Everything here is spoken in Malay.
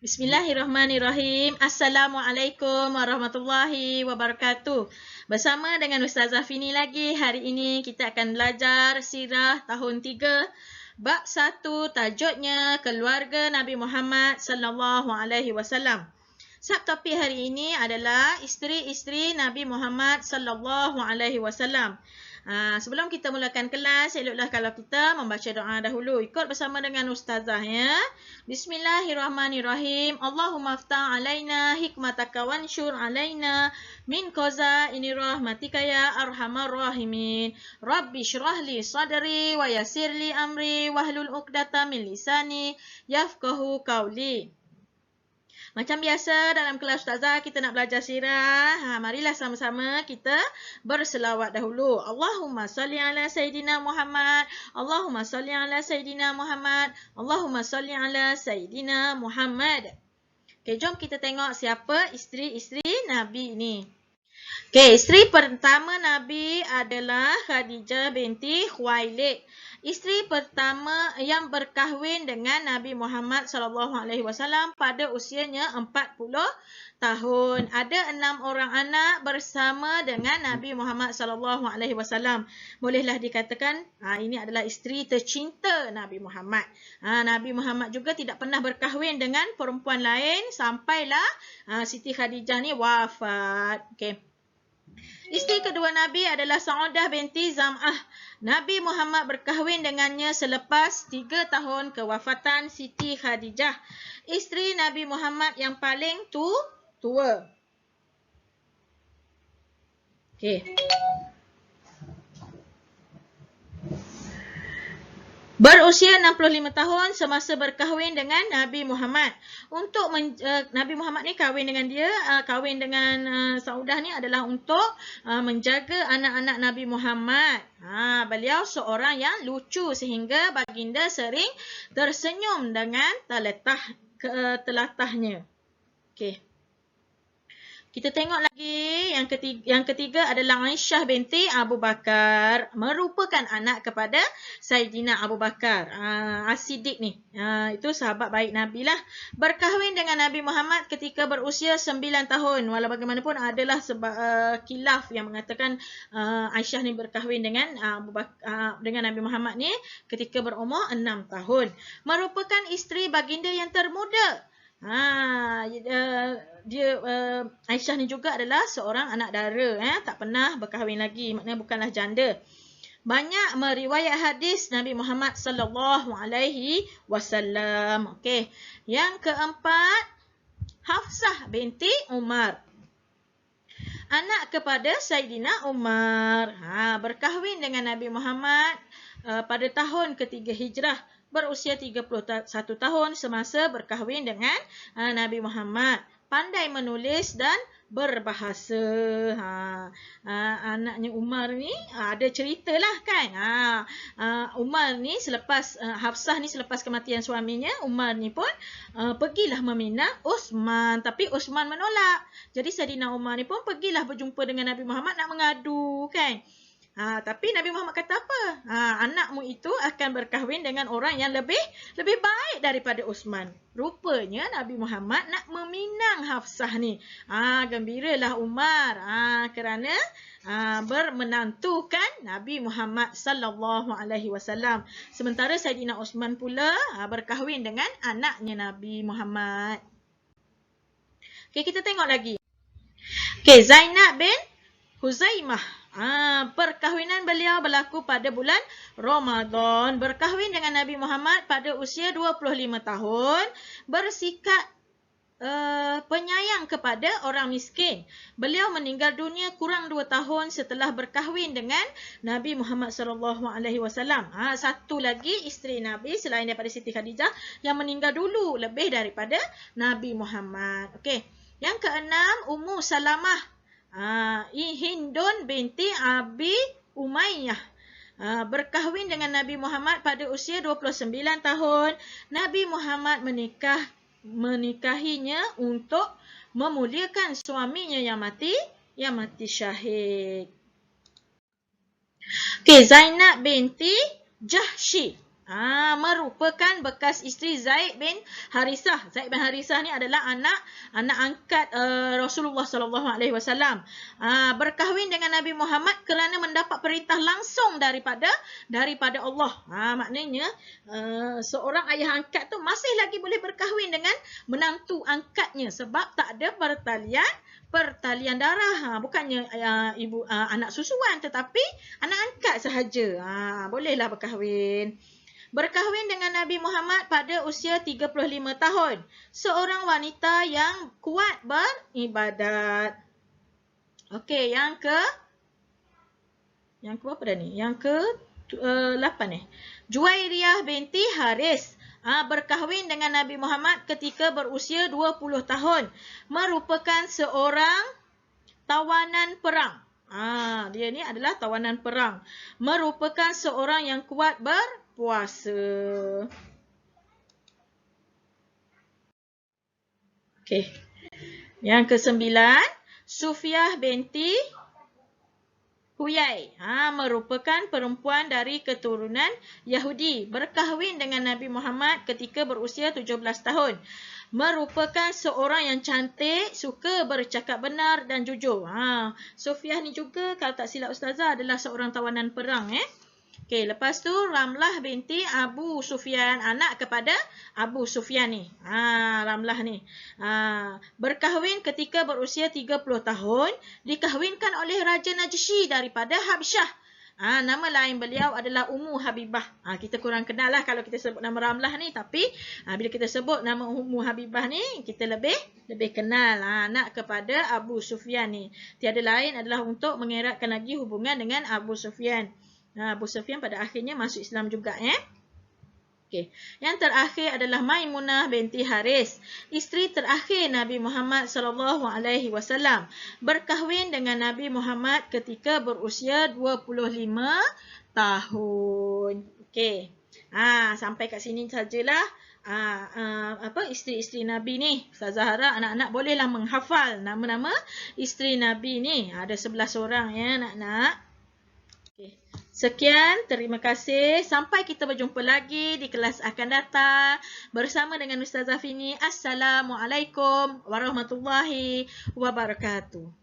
Bismillahirrahmanirrahim. Assalamualaikum warahmatullahi wabarakatuh. Bersama dengan Ustazah Fini lagi. Hari ini kita akan belajar Sirah tahun 3, bab 1, tajuknya Keluarga Nabi Muhammad sallallahu alaihi wasallam. Subtopik hari ini adalah isteri-isteri Nabi Muhammad sallallahu alaihi wasallam. Sebelum kita mulakan kelas, eloklah kalau kita membaca doa dahulu. Ikut bersama dengan Ustazah ya. Bismillahirrahmanirrahim. Allahumma aftah alaina hikmataka wansyur alaina min qazaini rahmatika ya arhamar rahimin. Rabbi syrah li sadri wa yassir li amri wahlul 'uqdatam min lisani yafqahu qawli. Macam biasa dalam kelas Ustazah kita nak belajar sirah. Marilah sama-sama kita berselawat dahulu. Allahumma salli ala Sayyidina Muhammad. Allahumma salli ala Sayyidina Muhammad. Allahumma salli ala Sayyidina Muhammad. Okey, jom kita tengok siapa isteri-isteri Nabi ini. Okey, isteri pertama Nabi adalah Khadijah binti Khuwailid. Isteri pertama yang berkahwin dengan Nabi Muhammad SAW pada usianya 40 tahun. Ada 6 orang anak bersama dengan Nabi Muhammad SAW. Bolehlah dikatakan ini adalah isteri tercinta Nabi Muhammad. Nabi Muhammad juga tidak pernah berkahwin dengan perempuan lain sampailah Siti Khadijah ni wafat. Okey. Isteri kedua Nabi adalah Sa'adah binti Zam'ah. Nabi Muhammad berkahwin dengannya selepas 3 tahun kewafatan Siti Khadijah. Isteri Nabi Muhammad yang paling tua. Okey. Berusia 65 tahun semasa berkahwin dengan Nabi Muhammad. Untuk Nabi Muhammad ni kahwin dengan Saudah ni adalah untuk menjaga anak-anak Nabi Muhammad. Beliau seorang yang lucu sehingga baginda sering tersenyum dengan telatahnya. Okey. Kita tengok lagi yang ketiga adalah Aisyah binti Abu Bakar, merupakan anak kepada Sayyidina Abu Bakar. As-Siddiq ni, itu sahabat baik Nabi lah. Berkahwin dengan Nabi Muhammad ketika berusia 9 tahun. Walau bagaimanapun adalah khilaf yang mengatakan Aisyah ni berkahwin dengan dengan Nabi Muhammad ni ketika berumur 6 tahun. Merupakan isteri baginda yang termuda. Aisyah ni juga adalah seorang anak dara, tak pernah berkahwin lagi, maknanya bukanlah janda. Banyak meriwayat hadis Nabi Muhammad sallallahu alaihi wasallam. Okey. Yang keempat, Hafsah binti Umar. Anak kepada Sayyidina Umar. Berkahwin dengan Nabi Muhammad pada tahun ketiga Hijrah. Berusia 31 tahun semasa berkahwin dengan Nabi Muhammad. Pandai menulis dan berbahasa. Anaknya Umar ni ada ceritalah kan. Umar ni selepas Hafsah ni selepas kematian suaminya, Umar ni pun pergilah meminang Uthman, tapi Uthman menolak. Jadi Sayyidina Umar ni pun pergilah berjumpa dengan Nabi Muhammad nak mengadu kan. Tapi Nabi Muhammad kata apa? Anakmu itu akan berkahwin dengan orang yang lebih baik daripada Uthman. Rupanya Nabi Muhammad nak meminang Hafsah ni. Gembiralah Umar kerana bermenantukan Nabi Muhammad sallallahu alaihi wasallam. Sementara Sayyidina Uthman pula berkahwin dengan anaknya Nabi Muhammad. Okey, kita tengok lagi. Okey, Zainab bin Huzaimah. Perkahwinan beliau berlaku pada bulan Ramadan. Berkahwin dengan Nabi Muhammad pada usia 25 tahun. Bersikap penyayang kepada orang miskin. Beliau meninggal dunia kurang 2 tahun setelah berkahwin dengan Nabi Muhammad SAW. Satu lagi isteri Nabi selain daripada Siti Khadijah yang meninggal dulu lebih daripada Nabi Muhammad. Okey. Yang keenam, Ummu Salamah. Hindun binti Abi Umayyah. Berkahwin dengan Nabi Muhammad pada usia 29 tahun. Nabi Muhammad menikahinya untuk memuliakan suaminya yang mati syahid. Okey, Zainab binti Jahsy. merupakan bekas isteri Zaid bin Harisah. Zaid bin Harisah ni adalah anak angkat Rasulullah SAW. Berkahwin dengan Nabi Muhammad kerana mendapat perintah langsung daripada Allah. Maknanya seorang ayah angkat tu masih lagi boleh berkahwin dengan menantu angkatnya sebab tak ada pertalian darah. Bukannya ibu anak susuan tetapi anak angkat sahaja. Bolehlah berkahwin. Berkahwin dengan Nabi Muhammad pada usia 35 tahun. Seorang wanita yang kuat beribadat. Okey, yang ke berapa dah ni? Yang ke 8 ni. Juwairiyah binti Haris. Berkahwin dengan Nabi Muhammad ketika berusia 20 tahun. Merupakan seorang tawanan perang. Dia ni adalah tawanan perang. Merupakan seorang yang kuat berpuasa. Okey. Yang ke-9, Sufiah binti Huyai. Merupakan perempuan dari keturunan Yahudi. Berkahwin dengan Nabi Muhammad ketika berusia 17 tahun. Merupakan seorang yang cantik, suka bercakap benar dan jujur. Sufiah ni juga kalau tak silap Ustazah adalah seorang tawanan perang. Okey, lepas tu Ramlah binti Abu Sufyan, anak kepada Abu Sufyan ni. Ramlah ni. Berkahwin ketika berusia 30 tahun, dikahwinkan oleh Raja Najshi daripada Habsyah. Nama lain beliau adalah Ummu Habibah. Kita kurang kenal lah kalau kita sebut nama Ramlah ni. Tapi bila kita sebut nama Ummu Habibah ni, kita lebih kenal. Anak kepada Abu Sufyan ni. Tiada lain adalah untuk mengeratkan lagi hubungan dengan Abu Sufyan. Abu Sufyan pada akhirnya masuk Islam juga. Okay. Yang terakhir adalah Maimunah binti Haris, isteri terakhir Nabi Muhammad SAW. Berkahwin dengan Nabi Muhammad ketika berusia 25 tahun. Okey. Sampai kat sini sajalah isteri-isteri Nabi ni. Ustazah harap anak-anak bolehlah menghafal nama-nama isteri Nabi ni. Ada 11 orang ya anak-anak. Sekian, terima kasih. Sampai kita berjumpa lagi di kelas akan datang bersama dengan Ustazah Fini. Assalamualaikum warahmatullahi wabarakatuh.